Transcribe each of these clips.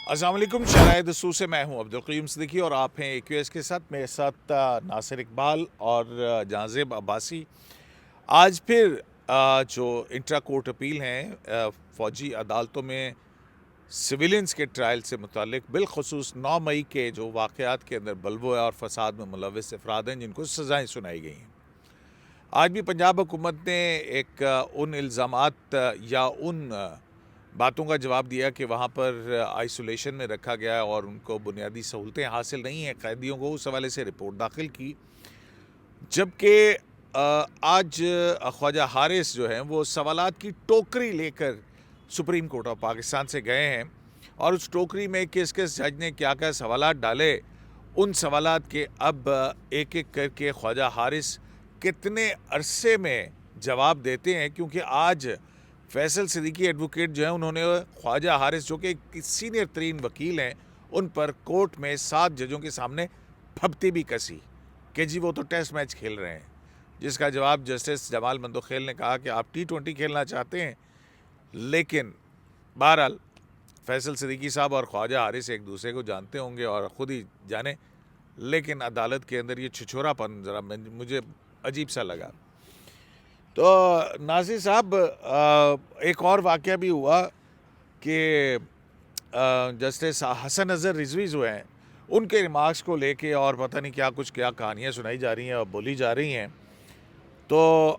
السلام علیکم، شرائع دستور سے میں ہوں عبدالقیوم صدیقی اور آپ ہیں AQS کے ساتھ. میرے ساتھ ناصر اقبال اور جہانزیب عباسی. آج پھر جو انٹرا کورٹ اپیل ہیں فوجی عدالتوں میں سویلینز کے ٹرائل سے متعلق، بالخصوص 9 مئی کے جو واقعات کے اندر بلوہ اور فساد میں ملوث افراد ہیں جن کو سزائیں سنائی گئی ہیں. آج بھی پنجاب حکومت نے ایک ان الزامات یا ان باتوں کا جواب دیا کہ وہاں پر آئسولیشن میں رکھا گیا اور ان کو بنیادی سہولتیں حاصل نہیں ہیں قیدیوں کو، اس حوالے سے رپورٹ داخل کی. جبکہ آج خواجہ حارث جو ہیں وہ سوالات کی ٹوکری لے کر سپریم کورٹ آف پاکستان سے گئے ہیں، اور اس ٹوکری میں کس جج نے کیا کیا سوالات ڈالے، ان سوالات کے اب ایک ایک کر کے خواجہ حارث کتنے عرصے میں جواب دیتے ہیں. کیونکہ آج فیصل صدیقی ایڈوکیٹ جو ہیں انہوں نے خواجہ حارث جو کہ سینئر ترین وکیل ہیں ان پر کورٹ میں 7 ججوں کے سامنے پھبتی بھی کسی کہ جی وہ تو ٹیسٹ میچ کھیل رہے ہیں، جس کا جواب جسٹس جمال مندوخیل نے کہا کہ آپ T20 کھیلنا چاہتے ہیں. لیکن بہرحال فیصل صدیقی صاحب اور خواجہ حارث ایک دوسرے کو جانتے ہوں گے اور خود ہی جانے، لیکن عدالت کے اندر یہ چھچھورا پن ذرا مجھے عجیب سا لگا. تو ناصر صاحب ایک اور واقعہ بھی ہوا کہ جسٹس حسن اظہر رضوی جو ہیں ان کے ریمارکس کو لے کے اور پتہ نہیں کیا کچھ کیا کہانیاں سنائی جا رہی ہیں اور بولی جا رہی ہیں. تو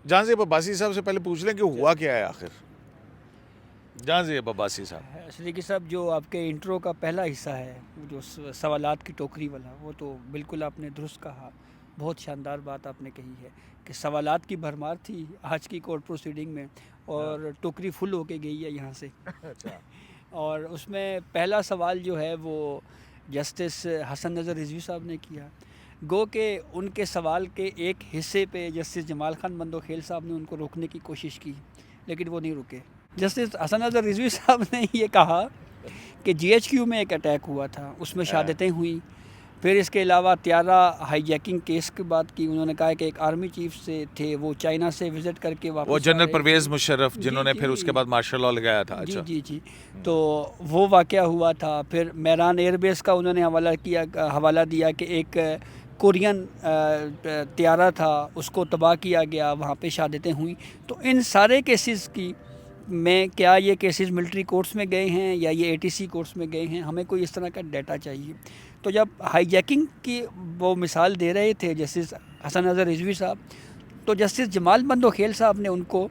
جہانزیب عباسی صاحب سے پہلے پوچھ لیں کہ ہوا کیا ہے آخر. جہانزیب عباسی صاحب. صدیقی صاحب، جو آپ کے انٹرو کا پہلا حصہ ہے جو سوالات کی ٹوکری والا، وہ تو بالکل آپ نے درست کہا. بہت شاندار بات آپ نے کہی ہے کہ سوالات کی بھرمار تھی آج کی کورٹ پروسیڈنگ میں، اور ٹوکری فل ہو کے گئی ہے یہاں سے. اور اس میں پہلا سوال جو ہے وہ جسٹس حسن نظر رضوی صاحب نے کیا. گو کہ ان کے سوال کے ایک حصے پہ جسٹس جمال خان مندوخیل صاحب نے ان کو روکنے کی کوشش کی، لیکن وہ نہیں رکے. جسٹس حسن اظہر رضوی صاحب نے یہ کہا کہ GHQ میں ایک اٹیک ہوا تھا، اس میں شہادتیں ہوئیں. پھر اس کے علاوہ طیارہ ہائی جیکنگ کیس کی بات کی. انہوں نے کہا کہ ایک آرمی چیف سے تھے، وہ چائنا سے وزٹ کر کے واپس، وہ جنرل پرویز مشرف جنہوں نے پھر اس کے بعد مارشل لاء لگایا تھا. جی جی جی تو وہ واقعہ ہوا تھا. پھر میران ایئر بیس کا انہوں نے حوالہ دیا کہ ایک کورین طیارہ تھا، اس کو تباہ کیا گیا، وہاں پہ شہادتیں ہوئیں. تو ان سارے کیسز کی میں کیا یہ کیسز ملٹری کورٹس میں گئے ہیں یا یہ ATC کورٹس میں گئے ہیں، ہمیں کوئی اس طرح کا ڈیٹا چاہیے. تو جب ہائی جیکنگ کی وہ مثال دے رہے تھے جسٹس حسن اظہر رضوی صاحب، تو جسٹس جمال مندوخیل صاحب نے ان کو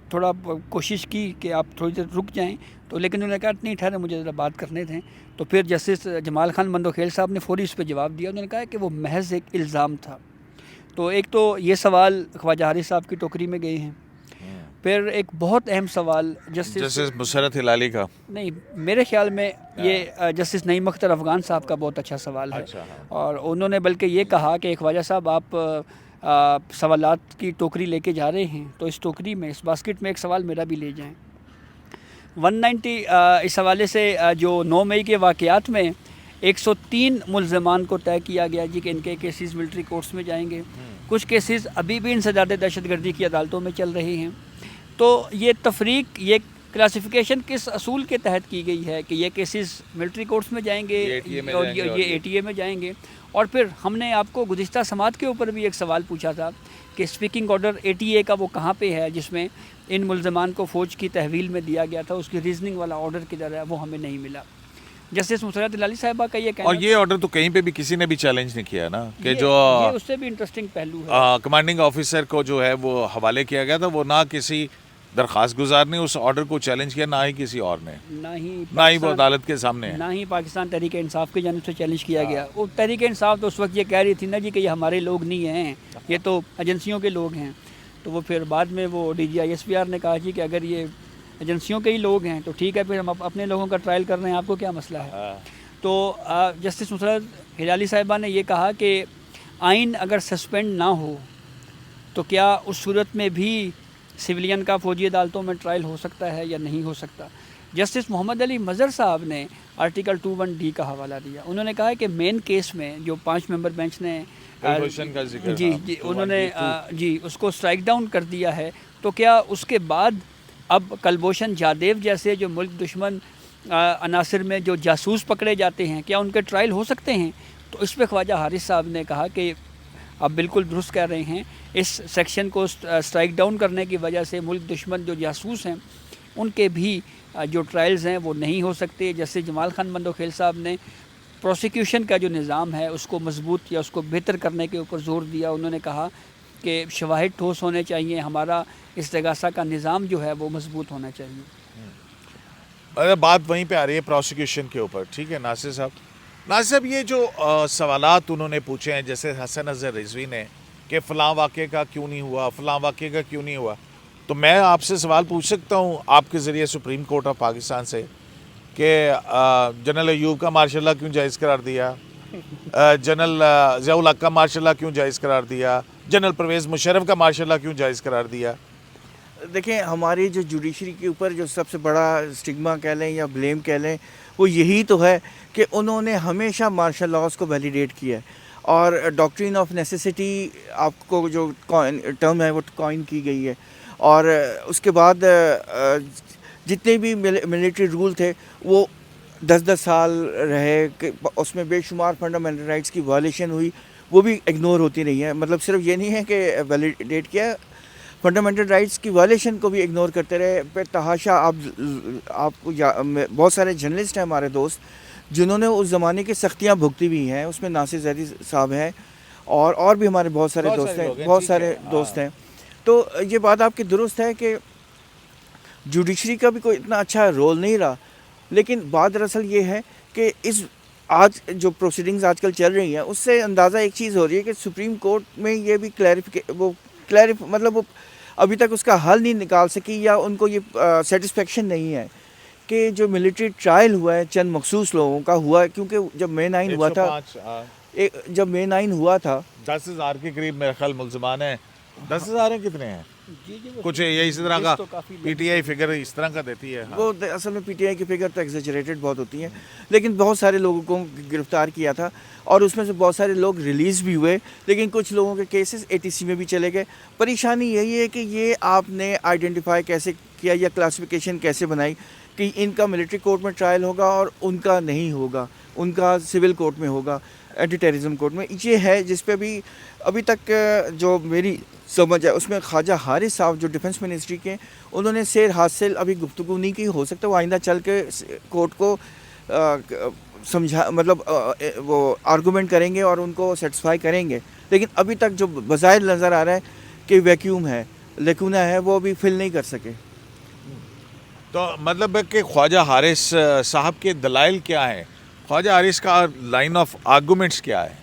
تھوڑا کوشش کی کہ آپ تھوڑی دیر رک جائیں، تو لیکن انہوں نے کہا نہیں ٹھہرے، مجھے ذرا بات کرنے تھے. تو پھر جسٹس جمال خان مندوخیل صاحب نے فوری اس پہ جواب دیا. انہوں نے کہا کہ وہ محض ایک الزام تھا. تو ایک تو یہ سوال خواجہ حارث صاحب کی ٹوکری میں گئے ہیں. پھر ایک بہت اہم سوال جسٹس مسرت ہلالی کا، نہیں میرے خیال میں یہ جسٹس نعیم اختر افغان صاحب کا بہت اچھا سوال ہے. اور انہوں نے بلکہ یہ کہا کہ خواجہ صاحب آپ سوالات کی ٹوکری لے کے جا رہے ہیں تو اس ٹوکری میں، اس باسکٹ میں ایک سوال میرا بھی لے جائیں. 190 اس حوالے سے جو 9 مئی کے واقعات میں 103 ملزمان کو طے کیا گیا جی کہ ان کے کیسز ملٹری کورٹس میں جائیں گے. کچھ کیسز ابھی بھی انسداد دہشت گردی کی عدالتوں میں چل رہے ہیں. تو یہ تفریق، یہ کلاسیفیکیشن کس اصول کے تحت کی گئی ہے کہ یہ کیسز ملٹری کورٹس میں جائیں گے اور یہ ATA میں جائیں گے. اور پھر ہم نے آپ کو گزشتہ سماعت کے اوپر بھی ایک سوال پوچھا تھا کہ اسپیکنگ آرڈر ATA کا وہ کہاں پہ ہے جس میں ان ملزمان کو فوج کی تحویل میں دیا گیا تھا، اس کی ریزننگ والا آرڈر کدھر ہے، وہ ہمیں نہیں ملا. جسٹس مسرت ہلالی صاحبہ کا یہ کہنا، اور یہ آرڈر تو کہیں پہ بھی کسی نے بھی چیلنج نہیں کیا نا کہ جو یہ اس سے بھی انٹرسٹنگ پہلو ہے. کمانڈنگ آفیسر کو جو ہے وہ حوالے کیا گیا تھا، وہ نہ کسی درخواست گزار نے اس آرڈر کو چیلنج کیا، نہ ہی کسی اور نے، نہ ہی وہ عدالت کے سامنے، نہ ہی پاکستان تحریک انصاف کی جانب سے چیلنج کیا گیا. وہ تحریک انصاف تو اس وقت یہ کہہ رہی تھی نا جی کہ یہ ہمارے لوگ نہیں ہیں، یہ تو ایجنسیوں کے لوگ ہیں. تو وہ پھر بعد میں وہ DG ISPR نے کہا جی کہ اگر یہ ایجنسیوں کے ہی لوگ ہیں تو ٹھیک ہے، پھر ہم اپنے لوگوں کا ٹرائل کر رہے ہیں، آپ کو کیا مسئلہ ہے. تو جسٹس مسرت ہلالی صاحبہ نے یہ کہا کہ آئین اگر سسپینڈ نہ ہو تو کیا اس صورت میں بھی سویلین کا فوجی عدالتوں میں ٹرائل ہو سکتا ہے یا نہیں ہو سکتا. جسٹس محمد علی مظہر صاحب نے آرٹیکل 21D کا حوالہ دیا. انہوں نے کہا کہ مین کیس میں جو 5 ممبر بینچ نے جی انہوں نے اس کو اسٹرائک ڈاؤن کر دیا ہے، تو کیا اس کے بعد اب کلبھوشن جادیو جیسے جو ملک دشمن عناصر میں جو جاسوس پکڑے جاتے ہیں، کیا ان کے ٹرائل ہو سکتے ہیں؟ تو اس پہ خواجہ حارث صاحب نے کہا کہ آپ بالکل درست کہہ رہے ہیں، اس سیکشن کو سٹرائک ڈاؤن کرنے کی وجہ سے ملک دشمن جو جاسوس ہیں ان کے بھی جو ٹرائلز ہیں وہ نہیں ہو سکتے. جیسے جمال خان بندوخیل صاحب نے پروسیکیوشن کا جو نظام ہے اس کو مضبوط یا اس کو بہتر کرنے کے اوپر زور دیا. انہوں نے کہا کہ شواہد ٹھوس ہونے چاہیے، ہمارا استغاثہ کا نظام جو ہے وہ مضبوط ہونا چاہیے. بات وہیں پہ آ رہی ہے پروسیکیوشن کے اوپر. ٹھیک ہے ناصر صاحب، یہ جو سوالات انہوں نے پوچھے ہیں، جیسے حسن اظہر رضوی نے کہ فلاں واقعے کا کیوں نہیں ہوا، فلاں واقعے کا کیوں نہیں ہوا، تو میں آپ سے سوال پوچھ سکتا ہوں آپ کے ذریعے سپریم کورٹ آف پاکستان سے کہ جنرل ایوب کا مارشل لا کیوں جائز قرار دیا، جنرل ضیاء الحق کا مارشل لا کیوں جائز قرار دیا، جنرل پرویز مشرف کا مارشل لا کیوں جائز قرار دیا؟ دیکھیں، ہماری جو جوڈیشری کے اوپر جو سب سے بڑا اسٹگما کہہ لیں یا بلیم کہہ لیں وہ یہی تو ہے کہ انہوں نے ہمیشہ مارشل لاز کو ویلیڈیٹ کیا ہے، اور ڈاکٹرین آف نیسیسٹی آپ کو جو ٹرم ہے وہ کوائن کی گئی ہے. اور اس کے بعد جتنے بھی ملٹری رول تھے وہ 10 سال رہے، کہ اس میں بے شمار فنڈامنٹل رائٹس کی وائلیشن ہوئی، وہ بھی اگنور ہوتی رہی ہے. مطلب صرف یہ نہیں ہے کہ ویلیڈیٹ کیا، فنڈامنٹل رائٹس کی وائلیشن کو بھی اگنور کرتے رہے. پھر تحاشا آپ کو بہت سارے جرنلسٹ ہیں ہمارے دوست جنہوں نے اس زمانے کی سختیاں بھگتی ہوئی ہیں، اس میں ناصر زیدی صاحب ہیں اور بھی ہمارے بہت سارے دوست ہیں. تو یہ بات آپ کی درست ہے کہ جوڈیشری کا بھی کوئی اتنا اچھا رول نہیں رہا، لیکن بات دراصل یہ ہے کہ آج جو پروسیڈنگز آج کل چل رہی ہیں اس سے اندازہ ایک چیز ہو رہی ہے کہ سپریم کورٹ میں یہ بھی مطلب وہ ابھی تک اس کا حل نہیں نکال سکی، یا ان کو یہ سیٹسفیکشن نہیں ہے کہ جو ملٹری ٹرائل ہوا ہے چند مخصوص لوگوں کا ہوا ہے. کیونکہ جب مے 9 ہوا تھا 10,000 کے قریب میرے خیال ملزمان ہیں. 10,000 ہیں کتنے ہیں؟ کچھ یہ اسی طرح کا پی ٹی آئی فگر اس طرح کا دیتی ہے. وہ اصل میں پی ٹی آئی کی فگر تو ایگزیجریٹڈ بہت ہوتی ہیں، لیکن بہت سارے لوگوں کو گرفتار کیا تھا اور اس میں سے بہت سارے لوگ ریلیز بھی ہوئے، لیکن کچھ لوگوں کے کیسز ATC میں بھی چلے گئے. پریشانی یہی ہے کہ یہ آپ نے آئیڈینٹیفائی کیسے کیا یا کلاسیفیکیشن کیسے بنائی کہ ان کا ملٹری کورٹ میں ٹرائل ہوگا اور ان کا نہیں ہوگا، ان کا سول کورٹ میں ہوگا، اینٹی ٹیررزم کورٹ میں. یہ ہے جس پہ بھی ابھی تک جو میری سمجھ ہے اس میں خواجہ حارث صاحب جو ڈیفنس منسٹری کے، انہوں نے سیر حاصل ابھی گفتگو نہیں کی. ہو سکتا ہے وہ آئندہ چل کے کورٹ کو مطلب وہ آرگومنٹ کریں گے اور ان کو سیٹسفائی کریں گے، لیکن ابھی تک جو بظاہر نظر آ رہا ہے کہ ویکیوم ہے، لیکونا ہے، وہ ابھی فل نہیں کر سکے. تو مطلب ہے کہ خواجہ حارث صاحب کے دلائل کیا ہیں؟ خواجہ حارث کا لائن آف آرگومنٹس کیا ہے؟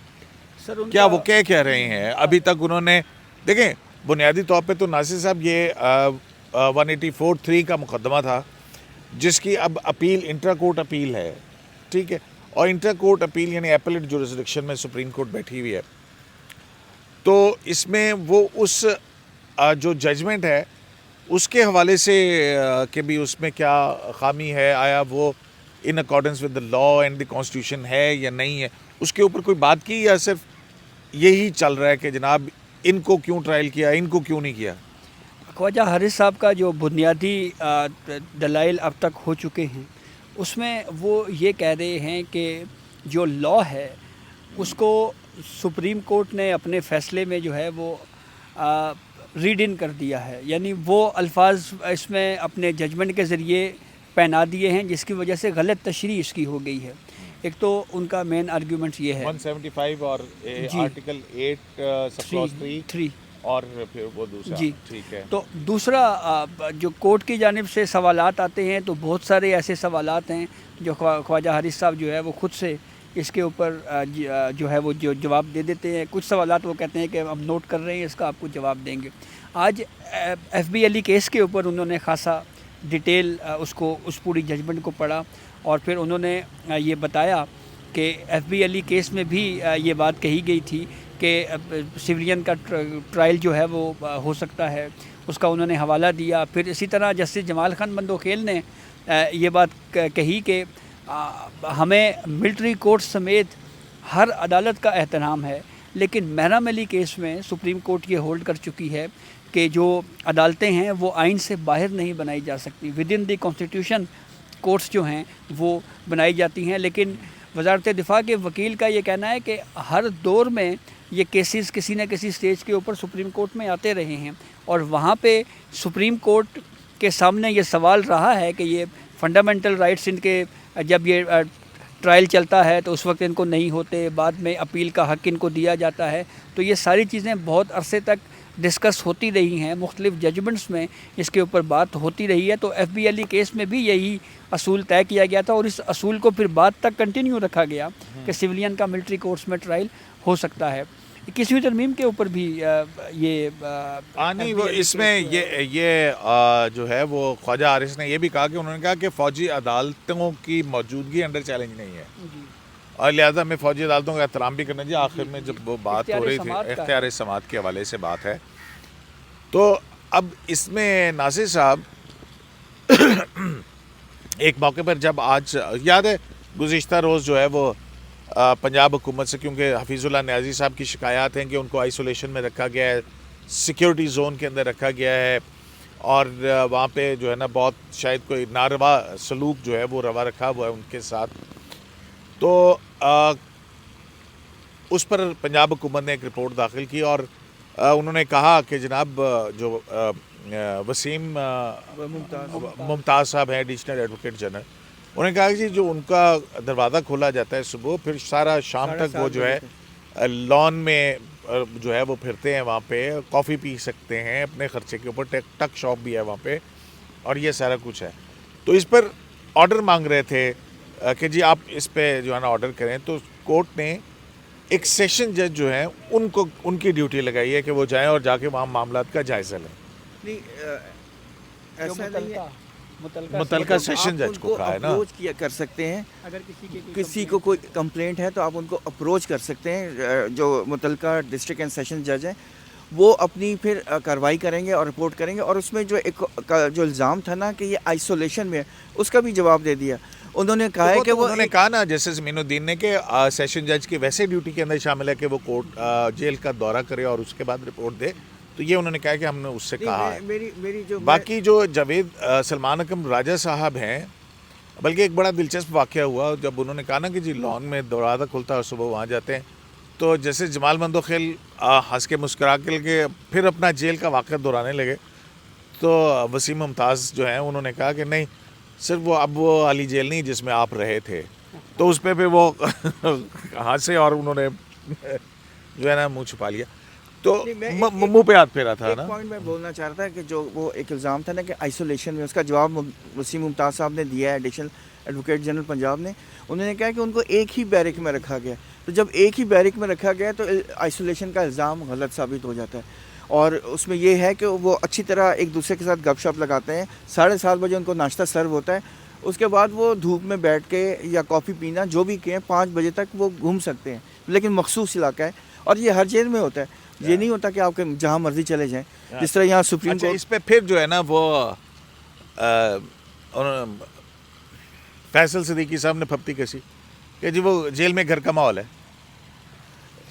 کیا وہ کیا کہہ رہے ہیں؟ ابھی تک انہوں نے دیکھیں بنیادی طور پہ تو ناصر صاحب یہ 184(3) کا مقدمہ تھا جس کی اب اپیل انٹرا کورٹ اپیل ہے. ٹھیک ہے، اور انٹرا کورٹ اپیل یعنی ایپلیٹ جورسڈکشن میں سپریم کورٹ بیٹھی ہوئی ہے. تو اس میں وہ اس جو ججمنٹ ہے اس کے حوالے سے کہ بھی اس میں کیا خامی ہے، آیا وہ in accordance with the law and the constitution ہے یا نہیں ہے، اس کے اوپر کوئی بات کی یا صرف یہی چل رہا ہے کہ جناب ان کو کیوں ٹرائل کیا، ان کو کیوں نہیں کیا؟ خواجہ حارث صاحب کا جو بنیادی دلائل اب تک ہو چکے ہیں اس میں وہ یہ کہہ رہے ہیں کہ جو لا ہے اس کو سپریم کورٹ نے اپنے فیصلے میں جو ہے وہ ریڈ ان کر دیا ہے، یعنی وہ الفاظ اس میں اپنے ججمنٹ کے ذریعے پہنا دیے ہیں جس کی وجہ سے غلط تشریح اس کی ہو گئی ہے. ایک تو ان کا مین آرگیومنٹ یہ ہے 175 اور آرٹیکل 8 سب کلاس 3 اور پھر وہ دوسرا. جی ٹھیک ہے. تو دوسرا جو کورٹ کی جانب سے سوالات آتے ہیں تو بہت سارے ایسے سوالات ہیں جو خواجہ حارث صاحب جو ہے وہ خود سے اس کے اوپر جو ہے وہ جو جواب دے دیتے ہیں. کچھ سوالات وہ کہتے ہیں کہ ہم نوٹ کر رہے ہیں، اس کا آپ کو جواب دیں گے. آج FB علی کیس کے اوپر انہوں نے خاصا ڈیٹیل اس پوری ججمنٹ کو پڑھا اور پھر انہوں نے یہ بتایا کہ FB علی کیس میں بھی یہ بات کہی گئی تھی کہ سویلین کا ٹرائل جو ہے وہ ہو سکتا ہے، اس کا انہوں نے حوالہ دیا. پھر اسی طرح جسٹس جمال خان بندوخیل نے یہ بات کہی کہ ہمیں ملٹری کورٹ سمیت ہر عدالت کا احترام ہے، لیکن محرم علی کیس میں سپریم کورٹ یہ ہولڈ کر چکی ہے کہ جو عدالتیں ہیں وہ آئین سے باہر نہیں بنائی جا سکتی، with in the constitution courts جو ہیں وہ بنائی جاتی ہیں. لیکن وزارت دفاع کے وکیل کا یہ کہنا ہے کہ ہر دور میں یہ کیسز کسی نہ کسی سٹیج کے اوپر سپریم کورٹ میں آتے رہے ہیں، اور وہاں پہ سپریم کورٹ کے سامنے یہ سوال رہا ہے کہ یہ فنڈامنٹل رائٹس ان کے جب یہ ٹرائل چلتا ہے تو اس وقت ان کو نہیں ہوتے، بعد میں اپیل کا حق ان کو دیا جاتا ہے. تو یہ ساری چیزیں بہت عرصے تک ڈسکس ہوتی رہی ہیں، مختلف ججمنٹس میں اس کے اوپر بات ہوتی رہی ہے. تو F B L E case میں بھی یہی اصول طے کیا گیا تھا، اور اس اصول کو پھر بعد تک کنٹینیو رکھا گیا کہ سویلین کا ملٹری کورٹس میں ٹرائل ہو سکتا ہے. 21ویں ترمیم کے اوپر بھی یہ نہیں، وہ اس میں یہ جو ہے وہ خواجہ حارث نے یہ بھی کہا کہ انہوں نے کہا کہ فوجی عدالتوں کی موجودگی انڈر چیلنج نہیں ہے، اور لہٰذا ہمیں فوجی عدالتوں کا احترام بھی کرنا چاہیے. آخر میں جب وہ بات ہو رہی تھی اختیار سماعت کے حوالے سے بات ہے، تو اب اس میں ناصر صاحب ایک موقع پر جب آج یاد ہے گزشتہ روز جو ہے وہ پنجاب حکومت سے، کیونکہ حفیظ اللہ نیازی صاحب کی شکایات ہیں کہ ان کو آئسولیشن میں رکھا گیا ہے، سیکیورٹی زون کے اندر رکھا گیا ہے، اور وہاں پہ جو ہے نا بہت شاید کوئی ناروا سلوک جو ہے وہ روا رکھا ہوا ہے ان کے ساتھ. تو اس پر پنجاب حکومت نے ایک رپورٹ داخل کی، اور انہوں نے کہا کہ جناب جو وسیم ممتاز صاحب ہیں ایڈیشنل ایڈوکیٹ جنرل، انہوں نے کہا کہ جو ان کا دروازہ کھولا جاتا ہے صبح، پھر سارا شام تک وہ جو ہے لان میں جو ہے وہ پھرتے ہیں، وہاں پہ کافی پی سکتے ہیں اپنے خرچے کے اوپر، ٹک شاپ بھی ہے وہاں پہ، اور یہ سارا کچھ ہے. تو اس پر آرڈر مانگ رہے تھے کہ جی آپ اس پہ جو ہے نا آرڈر کریں. تو کورٹ نے ایک سیشن جج جو ہیں ان کی ڈیوٹی لگائی ہے کہ وہ جائیں اور جا کے وہاں معاملات کا جائزہ لیں. متعلقہ سیشن جج کو کہا ہے نا اپروچ کیا کر سکتے ہیں، اگر کسی کو کوئی کمپلینٹ ہے تو آپ ان کو اپروچ کر سکتے ہیں. جو متعلقہ ڈسٹرکٹ اینڈ سیشن جج ہیں وہ اپنی پھر کارروائی کریں گے اور رپورٹ کریں گے. اور اس میں جو ایک جو الزام تھا نا کہ یہ آئسولیشن میں، اس کا بھی جواب دے دیا. انہوں نے کہا ہے کہ انہوں نے کہا نا جیسے زمین الدین نے کہ سیشن جج کی ویسے ڈیوٹی کے اندر شامل ہے کہ وہ کورٹ جیل کا دورہ کرے اور اس کے بعد رپورٹ دے. تو یہ انہوں نے کہا کہ ہم نے اس سے کہا ہے. باقی جو جاوید سلمان اکرم راجہ صاحب ہیں، بلکہ ایک بڑا دلچسپ واقعہ ہوا جب انہوں نے کہا نا کہ جی لان میں دروازہ کھلتا ہے اور صبح وہاں جاتے ہیں، تو جیسے جمال مندوخیل ہنس کے مسکرا کے پھر اپنا جیل کا واقعہ دہرانے لگے. تو وسیم ممتاز جو ہیں انہوں نے کہا کہ نہیں، صرف وہ اب وہ والی جیل نہیں جس میں آپ رہے تھے. تو اس پہ وہ ہنسے اور انہوں نے جو ہے نا منہ چھپا لیا. تو منہ پہ ہاتھ پھیرا تھا نا. ایک پوائنٹ میں بولنا چاہ رہا تھا کہ جو وہ ایک الزام تھا نا کہ آئسولیشن میں، اس کا جواب وسیم ممتاز صاحب نے دیا ہے، ایڈیشنل ایڈوکیٹ جنرل پنجاب نے. انہوں نے کہا کہ ان کو ایک ہی بیرک میں رکھا گیا. تو جب ایک ہی بیرک میں رکھا گیا تو آئسولیشن کا الزام غلط ثابت ہو جاتا ہے. اور اس میں یہ ہے کہ وہ اچھی طرح ایک دوسرے کے ساتھ گپ شپ لگاتے ہیں. 7:30 بجے ان کو ناشتہ سرو ہوتا ہے. اس کے بعد وہ دھوپ میں بیٹھ کے یا کافی پینا جو بھی کہیں 5 بجے تک وہ گھوم سکتے ہیں، لیکن مخصوص علاقہ ہے. اور یہ ہر جیل میں ہوتا ہے، یہ نہیں ہوتا کہ آپ کے جہاں مرضی چلے جائیں. جس طرح یہاں سپریم کورٹ اس پہ پھر جو ہے نا وہ فیصل صدیقی صاحب نے پھپتی کسی کہ جی وہ جیل میں گھر کا ماحول ہے.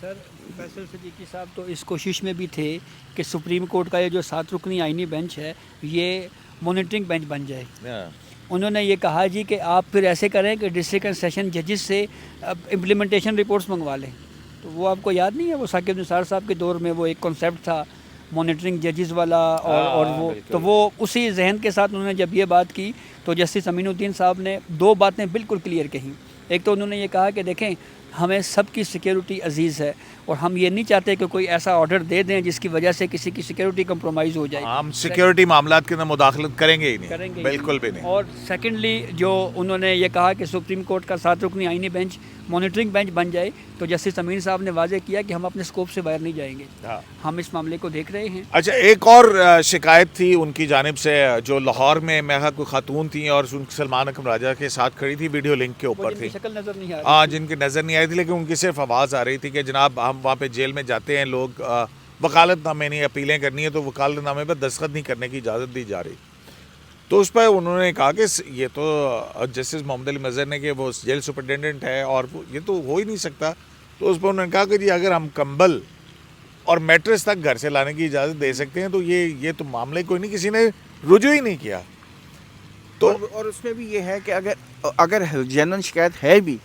سر فیصل صدیقی صاحب تو اس کوشش میں بھی تھے کہ سپریم کورٹ کا یہ جو 7 رکنی آئینی بینچ ہے یہ مانیٹرنگ بینچ بن جائے. انہوں نے یہ کہا جی کہ آپ پھر ایسے کریں کہ ڈسٹرکٹ اینڈ سیشن ججز سے امپلیمنٹیشن رپورٹس منگوا لیں. تو وہ آپ کو یاد نہیں ہے، وہ ثاقب نثار صاحب کے دور میں وہ ایک کنسیپٹ تھا مانیٹرنگ ججز والا، اور وہ تو وہ اسی ذہن کے ساتھ انہوں نے جب یہ بات کی تو جسٹس امین الدین صاحب نے 2 باتیں بالکل کلیئر کہیں. ایک تو انہوں نے یہ کہا کہ دیکھیں ہمیں سب کی سیکیورٹی عزیز ہے، اور ہم یہ نہیں چاہتے کہ کوئی ایسا آرڈر دے دیں جس کی وجہ سے کسی کی سیکیورٹی کمپرومائز ہو جائے. ہم سیکیورٹی معاملات کے اندر مداخلت کریں گے ہی نہیں، بالکل بھی نہیں. اور سیکنڈلی جو انہوں نے یہ کہا کہ سپریم کورٹ کا 7 رکنی آئینی بینچ مانیٹرنگ بینچ بن جائے، تو جسٹس امین صاحب نے واضح کیا کہ ہم اپنے اسکوپ سے باہر نہیں جائیں گے. ہم اس معاملے کو دیکھ رہے ہیں. اچھا، ایک اور شکایت تھی ان کی جانب سے جو لاہور میں کوئی خاتون تھیں اور سلمان اکرم راجہ کے ساتھ کھڑی تھی، ویڈیو لنک کے اوپر تھی، شکل نظر نہیں آ رہی. ہاں، جن کی نظر نہیں آئی تھی، لیکن ان کی صرف آواز آ رہی تھی کہ جناب ہم وہاں پہ جیل میں جاتے ہیں، لوگ وکالت نامے نہیں، اپیلیں کرنی ہے تو وکالت نامے پر دستخط نہیں کرنے کی اجازت دی جا رہی. تو اس پر انہوں نے کہا کہ یہ تو جسٹس محمد علی مظہر نے کہ وہ جیل سپرنٹینڈنٹ ہے اور یہ تو ہو ہی نہیں سکتا. تو اس پر انہوں نے کہا کہ جی اگر ہم کمبل اور میٹرس تک گھر سے لانے کی اجازت دے سکتے ہیں. تو یہ تو معاملے کوئی نہیں, کسی نے رجوع ہی نہیں کیا. تو اور اس میں بھی یہ ہے کہ اگر جنرل شکایت ہے بھی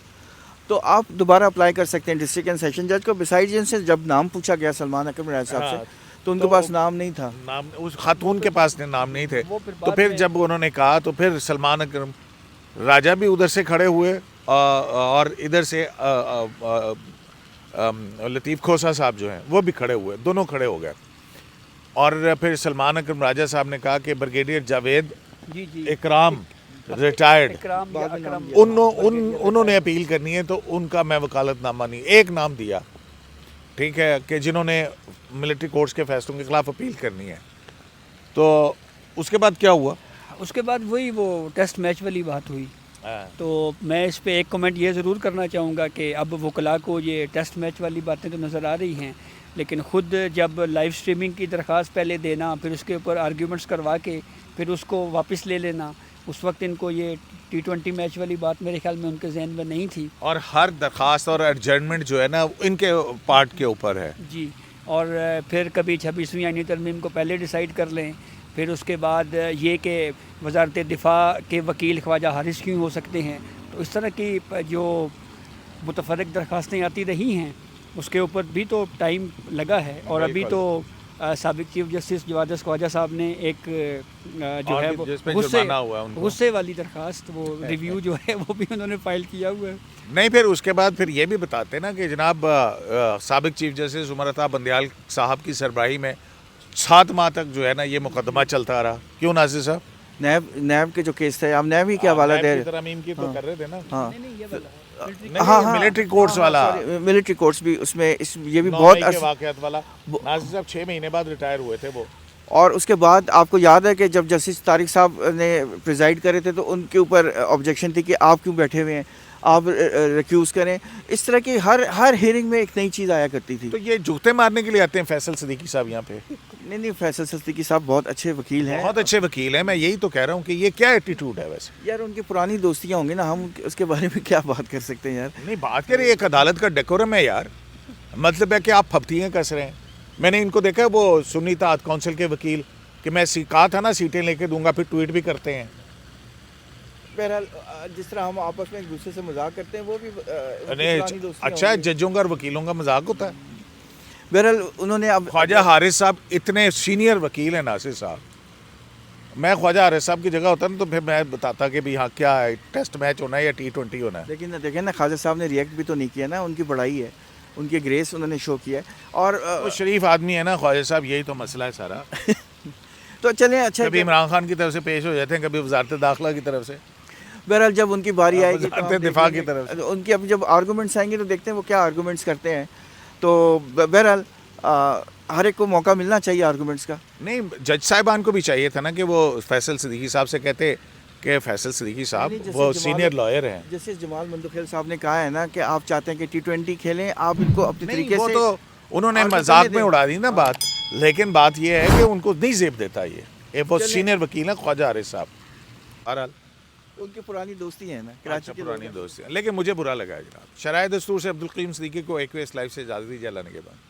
تو آپ دوبارہ اپلائی کر سکتے ہیں ڈسٹرکٹ اینڈ سیشن جج کو. بسائڈ جن سے جب نام پوچھا گیا سلمان اکرم راجہ صاحب سے تو ان کے پاس نام نہیں تھا, نام اس خاتون کے پاس نام نہیں تھے. تو پھر جب انہوں نے کہا تو پھر سلمان اکرم راجہ بھی ادھر سے کھڑے ہوئے اور ادھر سے لطیف کھوسا صاحب جو ہیں وہ بھی کھڑے ہوئے, دونوں کھڑے ہو گئے. اور پھر سلمان اکرم راجہ صاحب نے کہا کہ بریگیڈیئر جاوید اکرام ریٹائرڈ, انہوں نے اپیل کرنی ہے تو ان کا میں وکالت نامہ نہیں, ایک نام دیا ٹھیک ہے, کہ جنہوں نے ملٹری کورٹس کے فیصلوں کے خلاف اپیل کرنی ہے. تو اس کے بعد کیا ہوا؟ اس کے بعد وہی وہ ٹیسٹ میچ والی بات ہوئی. تو میں اس پہ ایک کمنٹ یہ ضرور کرنا چاہوں گا کہ اب وکلاء کو یہ ٹیسٹ میچ والی باتیں تو نظر آ رہی ہیں, لیکن خود جب لائیو سٹریمنگ کی درخواست پہلے دینا, پھر اس کے اوپر آرگیومنٹس کروا کے پھر اس کو واپس لے لینا, اس وقت ان کو یہ T20 میچ والی بات میرے خیال میں ان کے ذہن میں نہیں تھی. اور ہر درخواست اور ایڈجرنمنٹ جو ہے نا ان کے پارٹ کے اوپر ہے. جی, اور پھر کبھی 26ویں آئینی ترمیم کو پہلے ڈیسائیڈ کر لیں, پھر اس کے بعد یہ کہ وزارت دفاع کے وکیل خواجہ حارث کیوں ہو سکتے ہیں. تو اس طرح کی جو متفرق درخواستیں آتی رہی ہیں اس کے اوپر بھی تو ٹائم لگا ہے. اور ابھی تو سابق چیف جسٹس جوادس خواجہ صاحب نے ایک جو ہے غصے والی درخواست, وہ ریویو جو ہے وہ بھی انہوں نے فائل کیا ہوا ہے. نہیں, پھر اس کے بعد پھر یہ بھی بتاتے نا کہ جناب سابق چیف جسٹس عمر عطا بندیال صاحب کی سربراہی میں 7 ماہ تک جو ہے نا یہ مقدمہ چلتا رہا. کیوں ناصر صاحب؟ نیب کے جو کیس تھے, آپ نیب ہی کے حوالہ دے رہے ترمیم کی تو کر رہے تھے نا. ہاں ملٹری کورٹس والا, ملٹری کورٹس بھی اس میں یہ بھی بہت واقعات والا. ناصر صاحب 6 مہینے بعد ریٹائر ہوئے تھے وہ. اور اس کے بعد آپ کو یاد ہے کہ جب جسٹس طارق صاحب نے پریزائڈ کرے تھے تو ان کے اوپر آبجیکشن تھی کہ آپ کیوں بیٹھے ہوئے ہیں, آپ ریکیوز کریں. اس طرح کی ہر ہیئرنگ میں ایک نئی چیز آیا کرتی تھی. تو یہ جوتے مارنے کے لیے آتے ہیں فیصل صدیقی صاحب یہاں پہ؟ نہیں, فیصل صدیقی صاحب بہت اچھے وکیل ہیں, بہت اچھے وکیل ہیں. میں یہی تو کہہ رہا ہوں کہ یہ کیا ایٹیٹیوڈ ہے ویسے. یار ان کی پرانی دوستیاں ہوں گی نا, ہم اس کے بارے میں کیا بات کر سکتے ہیں یار. نہیں, بات کریں, ایک عدالت کا ڈیکورم ہے یار. مطلب ہے کہ آپ پھپتیاں کس رہے ہیں. میں نے ان کو دیکھا وہ سنی اتحاد کونسل کے وکیل کہ میں کہا تھا نا سیٹیں لے کے دوں گا, پھر ٹویٹ بھی کرتے ہیں. بہرحال جس طرح ہم آپس میں ایک دوسرے سے مذاق کرتے ہیں وہ بھی اچھا, ججوں کا اور وکیلوں کا مذاق ہوتا ہے. بہرحال انہوں نے اب خواجہ حارث صاحب اتنے سینئر وکیل ہیں ناصر صاحب. میں خواجہ حارث صاحب کی جگہ ہوتا نا تو پھر میں بتاتا کہ بھی ہاں کیا ہے, ٹیسٹ میچ ہونا ہے یا T20 ہونا ہے. لیکن دیکھیں نا, خواجہ صاحب نے ریئیکٹ بھی تو نہیں کیا نا, ان کی بڑائی ہے, ان کی گریس انہوں نے شو کیا ہے. اور وہ شریف آدمی ہے نا خواجہ صاحب, یہی تو مسئلہ ہے سارا. تو چلیں, اچھا کبھی عمران خان کی طرف سے پیش ہو جاتے ہیں, کبھی وزارت داخلہ کی طرف سے. بہرحال جب ان کی باری آئے گی وزارت دفاع کی طرف سے, ان کی اب جب آرگومنٹس آئیں گے تو دیکھتے ہیں وہ کیا آرگومنٹس کرتے ہیں. تو بہرحال ہر ایک کو موقع ملنا چاہیے آرگومنٹس کا. نہیں, جج صاحبان کو بھی چاہیے تھا نا کہ وہ فیصل صدیقی صاحب سے کہتے کہ فیصل صدیقی صاحب وہ سینئر لائر ہیں. جسٹس جمال مندوخیل صاحب نے کہا ہے نا کہ آپ چاہتے ہیں کہ T20 کھیلیں, آپ ان کو اپنے طریقے سے. وہ تو انہوں نے مذاق میں اڑا دی نا بات, لیکن بات یہ ہے کہ ان کو نہیں زیب دیتا یہ وہ سینئر وکیل ہیں خواجہ حارث صاحب. بہرحال ان کی پرانی دوستی ہے نا, کراچی کی پرانی دوستی, لیکن مجھے برا لگا ہے جناب. شرائع دستور سے عبدالقیوم صدیقی کو ایکویس لائف سے اجازت دی جائے لانے کے بعد.